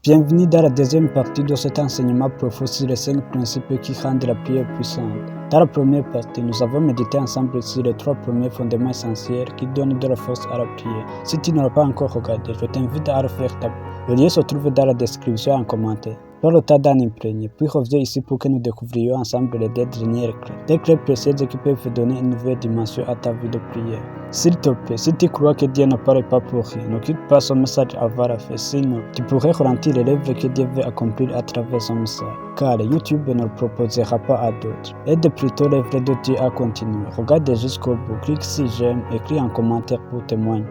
Bienvenue dans la deuxième partie de cet enseignement profond sur les 5 principes qui rendent la prière puissante. Dans la première partie, nous avons médité ensemble sur les 3 premiers fondements essentiels qui donnent de la force à la prière. Si tu ne l'as pas encore regardé, je t'invite à le faire. Le lien se trouve dans la description en commentaire. Prends le temps d'en imprégner, puis reviens ici pour que nous découvrions ensemble les 2 dernières clés. Des clés précieuses qui peuvent donner une nouvelle dimension à ta vie de prière. S'il te plaît, si tu crois que Dieu ne parle pas pour rien, ne quitte pas son message avant la fin, sinon tu pourrais ralentir les rêves que Dieu veut accomplir à travers son message. Car YouTube ne le proposera pas à d'autres. Aide plutôt l'œuvre de Dieu à continuer. Regarde jusqu'au bout, clique si j'aime, écris un commentaire pour témoigner.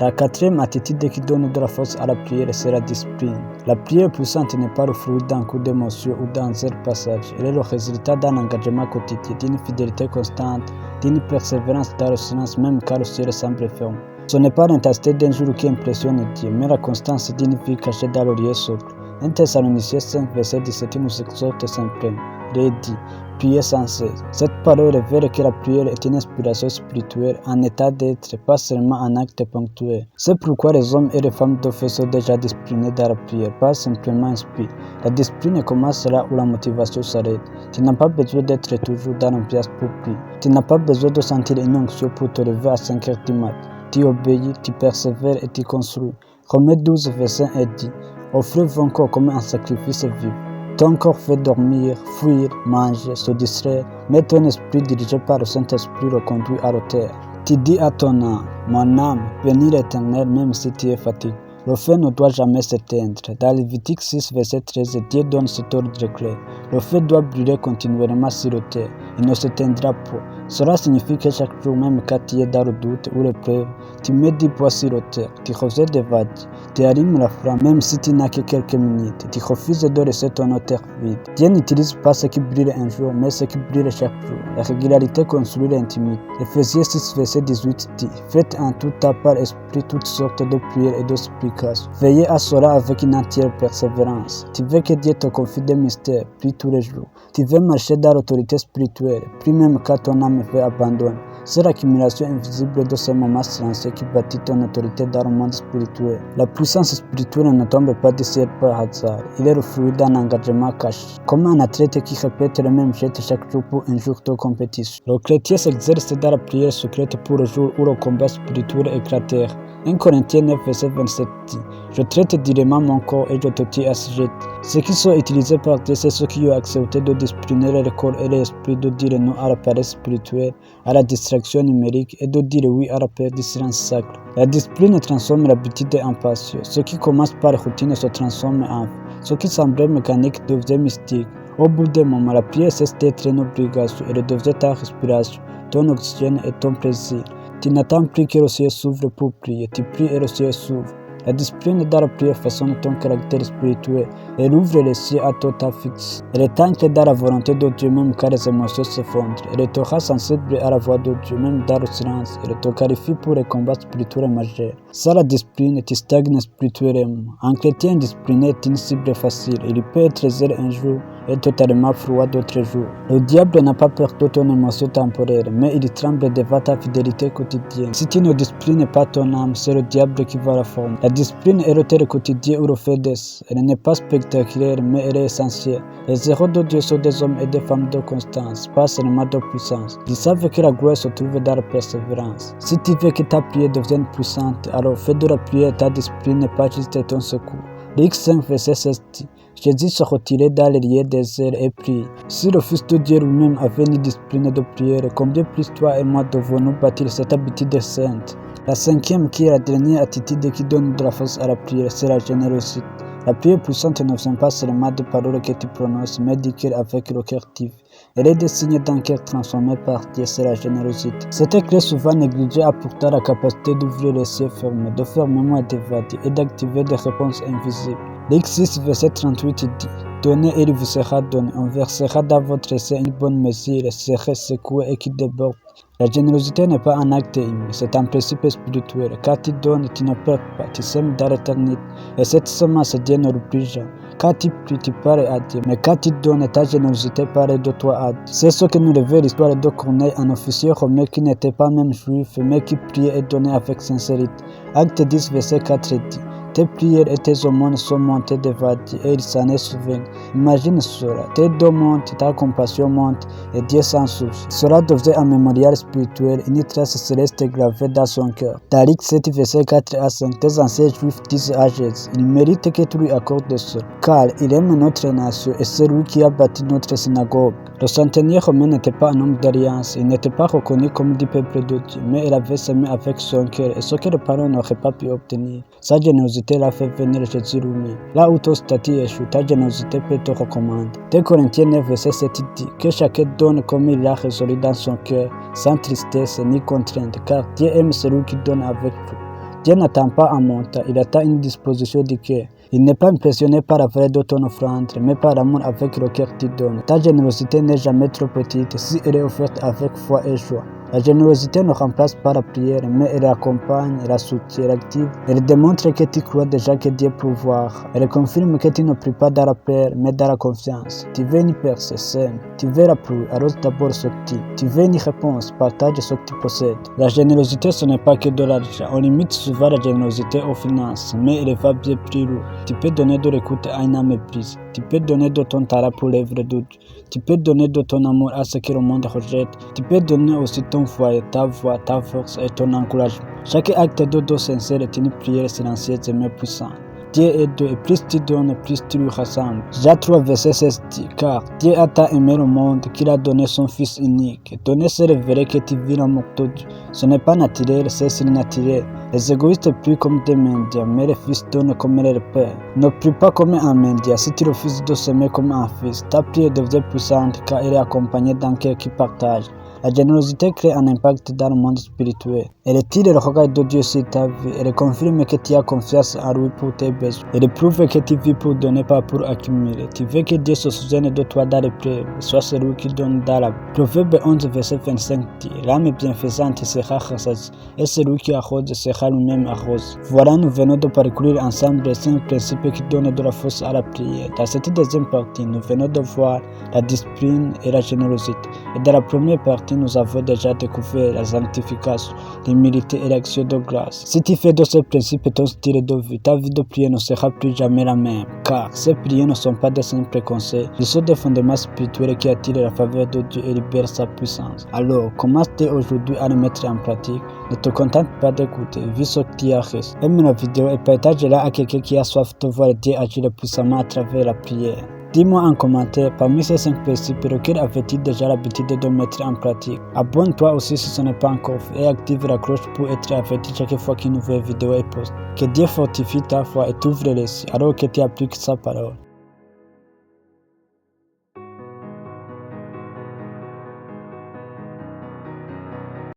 La 4e attitude qui donne de la force à la prière, c'est la discipline. La prière puissante n'est pas le fruit d'un coup d'émotion ou d'un seul passage. Elle est le résultat d'un engagement quotidien, d'une fidélité constante, d'une persévérance dans le silence même quand le ciel semble fermé. Ce n'est pas l'intensité d'un jour qui impressionne Dieu, mais la constance d'une vie cachée dans le lieu socle. 1 Thessaloniciens 5, verset 17 nous exhorte simplement. Il est dit, priez sans cesse. Cette parole révèle que la prière est une inspiration spirituelle, un état d'être, pas seulement un acte ponctuel. C'est pourquoi les hommes et les femmes de fait sont déjà disciplinés dans la prière, pas simplement inspirés. La discipline commence là où la motivation s'arrête. Tu n'as pas besoin d'être toujours dans l'ambiance pour prier. Tu n'as pas besoin de sentir une onction pour te lever à 5 heures du matin. Tu obéis, tu persévères et tu construis. Romains 12, verset 1 dit, offrez vos corps comme un sacrifice vivant. Ton corps fait dormir, fuir, manger, se distraire, mais ton esprit dirigé par le Saint-Esprit le conduit à l'autel. Tu dis à ton âme, mon âme, bénis l'Éternel même si tu es fatigué. Le feu ne doit jamais s'éteindre. Dans Lévitique 6, verset 13, Dieu donne cet ordre clair. Le feu doit brûler continuellement sur le terre. Il ne s'éteindra pas. Cela signifie que chaque jour, même quand tu es dans le doute ou l'épreuve, tu mets du poids sur le terre, tu refuses de vagues, tu allumes la flamme, même si tu n'as que quelques minutes, tu refuses de laisser ton terre vide. Dieu n'utilise pas ce qui brûle un jour, mais ce qui brûle chaque jour. La régularité construit l'intimité. Ephésiens 6, verset 18 dit, faites en tout temps par esprit toutes sortes de prières et de supplications. Veillez à cela avec une entière persévérance. Tu veux que Dieu te confie des mystères, prie tous les jours. Tu veux marcher dans l'autorité spirituelle, prie même quand ton âme veut abandonner. C'est l'accumulation invisible de ces moments silencieux qui bâtit ton autorité dans le monde spirituel. La puissance spirituelle ne tombe pas du ciel par hasard. Il est le fruit d'un engagement caché. Comme un athlète qui répète le même geste chaque jour pour un jour de compétition. Le chrétien s'exerce dans la prière secrète pour le jour où le combat spirituel éclatera. 1 Corinthiens 9, verset 27 dit, je traite durement mon corps et je te tiens à sujet. Ceux qui sont utilisés par Dieu, c'est ceux qui ont accepté de discipliner le corps et l'esprit, de dire non à la paresse spirituelle, à la distraction numérique et de dire oui à la paix du silence sacré. La discipline transforme l'habitude en passion. Ce qui commence par routine se transforme en ce qui semblait mécanique devient mystique. Au bout d'un moment, la prière cesse d'être une obligation et devient ta respiration, ton oxygène et ton plaisir. Tu n'attends plus que le ciel s'ouvre pour prier, tu pries et le ciel s'ouvre. La discipline dans la prière façonne ton caractère spirituel. Elle ouvre les cieux à ton temps fixe. Elle est ancrée dans la volonté de Dieu même quand les émotions s'effondrent. Elle te rend sensible à la voix de Dieu même dans le silence. Elle te qualifie pour les combats spirituels majeurs. Sans la discipline, tu stagnes spirituellement. Un chrétien discipliné est une cible facile. Il peut être zèle un jour et totalement froid d'autres jours. Le diable n'a pas peur de ton émotion temporaire, mais il tremble devant ta fidélité quotidienne. Si tu ne disciplines pas ton âme, c'est le diable qui va la former. La discipline est le tel quotidien ou le fait d'être. Elle n'est pas spectaculaire, mais elle est essentielle. Les héros de Dieu sont des hommes et des femmes de constance, pas seulement de puissance. Ils savent que la gloire se trouve dans la persévérance. Si tu veux que ta prière devienne puissante, alors fais de la prière ta discipline, pas juste ton secours. Luc 5, verset 16 dit, Jésus se retirait dans les lieux déserts et prie. Si le Fils de Dieu lui-même avait une discipline de prière, combien plus toi et moi devons-nous bâtir cette habitude sainte? La 5e, qui est la dernière attitude qui donne de la force à la prière, c'est la générosité. La prière puissante ne vient pas seulement des paroles que tu prononces, mais du cœur avec le cœur actif. Elle est des signes d'un cœur transformé par Dieu, c'est la générosité. Cette clé souvent négligée a pourtant la capacité d'ouvrir les cieux fermés, de faire mémoire d'évader et d'activer des réponses invisibles. Luc 6, verset 38 dit, donnez et il vous sera donné. On versera dans votre sein une bonne mesure, serrée, secouée et qui déborde. La générosité n'est pas un acte humain, c'est un principe spirituel. Quand tu donnes, tu ne perds pas, tu sèmes dans l'éternité. Et cette semence, Dieu ne l'oublie jamais. Quand tu pries, tu parles à Dieu. Mais quand tu donnes, ta générosité parle de toi à Dieu. C'est ce que nous révèle l'histoire de Corneille, un officier romain qui n'était pas même juif, mais qui priait et donnait avec sincérité. Acte 10, verset 4 dit: tes prières et tes aumônes sont montées devant Dieu et il s'en est souvenu. Imagine cela, tes dons montent, ta compassion monte et Dieu s'en soucie. Cela devient un mémorial spirituel, une trace céleste gravée dans son cœur. Dans Luc 7, verset 4 à 5, tes anciens juifs disent à Jésus: il mérite que tu lui accordes cela, car il aime notre nation et c'est lui qui a bâti notre synagogue. Le centenier romain n'était pas un homme d'alliance, il n'était pas reconnu comme du peuple de Dieu, mais il avait semé avec son cœur et ce que les parents n'auraient pas pu obtenir. Sa générosité l'a fait venir Jésus lui-même. Là où ton statut échoue, ta générosité peut te recommander. 2 Corinthiens 9, verset 7 dit que chacun donne comme il l'a résolu dans son cœur, sans tristesse ni contrainte, car Dieu aime celui qui donne avec vous. Dieu n'attend pas un montant, il attend une disposition du cœur. Il n'est pas impressionné par la valeur de ton offrande, mais par l'amour avec lequel tu donnes. Ta générosité n'est jamais trop petite si elle est offerte avec foi et joie. La générosité ne remplace pas la prière, mais elle accompagne, elle la soutient, elle active. Elle démontre que tu crois déjà que Dieu peut voir. Elle confirme que tu ne pries pas dans la peur, mais dans la confiance. Tu veux une percée, sème. Tu veux la pluie, arrose d'abord ce que tu veux une réponse, partage ce que tu possèdes. La générosité, ce n'est pas que de l'argent. On limite souvent la générosité aux finances, mais elle va bien plus loin. Tu peux donner de l'écoute à une âme prise. Tu peux donner de ton talent pour l'œuvre de Dieu. Tu peux donner de ton amour à ce que le monde rejette. Tu peux donner aussi ton foyer, ta voix, ta force et ton encouragement. Chaque acte de don sincère est une prière silencieuse mais puissante. Dieu est Dieu et plus tu donnes, plus tu lui rassembles. Jean 3, verset 16 dit: car Dieu a tant aimé le monde qu'il a donné son Fils unique. Donner, c'est révéler que tu vis l'amour de Dieu. Ce n'est pas naturel, c'est surnaturel. Les égoïstes prient comme des mendiants, mais les fils donnent comme leur père. Ne prie pas comme un mendiant si tu refuses de s'aimer comme un fils. Ta prière devient puissante car elle est accompagnée d'un cœur qui partage. La générosité crée un impact dans le monde spirituel. Elle tire le regard de Dieu sur ta vie. Elle confirme que tu as confiance en lui pour tes besoins. Elle prouve que tu vis pour donner, pas pour accumuler. Tu veux que Dieu se souvienne de toi dans l'épreuve, soit celui qui donne dans la vie. Proverbe 11, verset 25 dit: l'âme bienfaisante sera rassasiée, et celui qui arrose sera lui-même arrosé. Voilà, nous venons de parcourir ensemble 5 principes qui donnent de la force à la prière. Dans cette deuxième partie, nous venons de voir la discipline et la générosité. Et dans la première partie, nous avons déjà découvert la sanctification, l'humilité et l'action de grâce. Si tu fais de ces principes ton style de vie, ta vie de prière ne sera plus jamais la même. Car ces prières ne sont pas des simples conseils, ils sont des fondements spirituels qui attirent la faveur de Dieu et libèrent sa puissance. Alors, commence dès aujourd'hui à les mettre en pratique. Ne te contente pas d'écouter, vis ce que tu as reçu. Aime la vidéo et partage-la à quelqu'un qui a soif de voir Dieu agir puissamment à travers la prière. Dis-moi en commentaire, parmi ces 5 principes, lequel avais-tu déjà l'habitude de mettre en pratique? Abonne-toi aussi si ce n'est pas encore fait et active la cloche pour être averti chaque fois qu'une nouvelle vidéo est postée. Que Dieu fortifie ta foi et t'ouvre les yeux alors que tu appliques sa parole.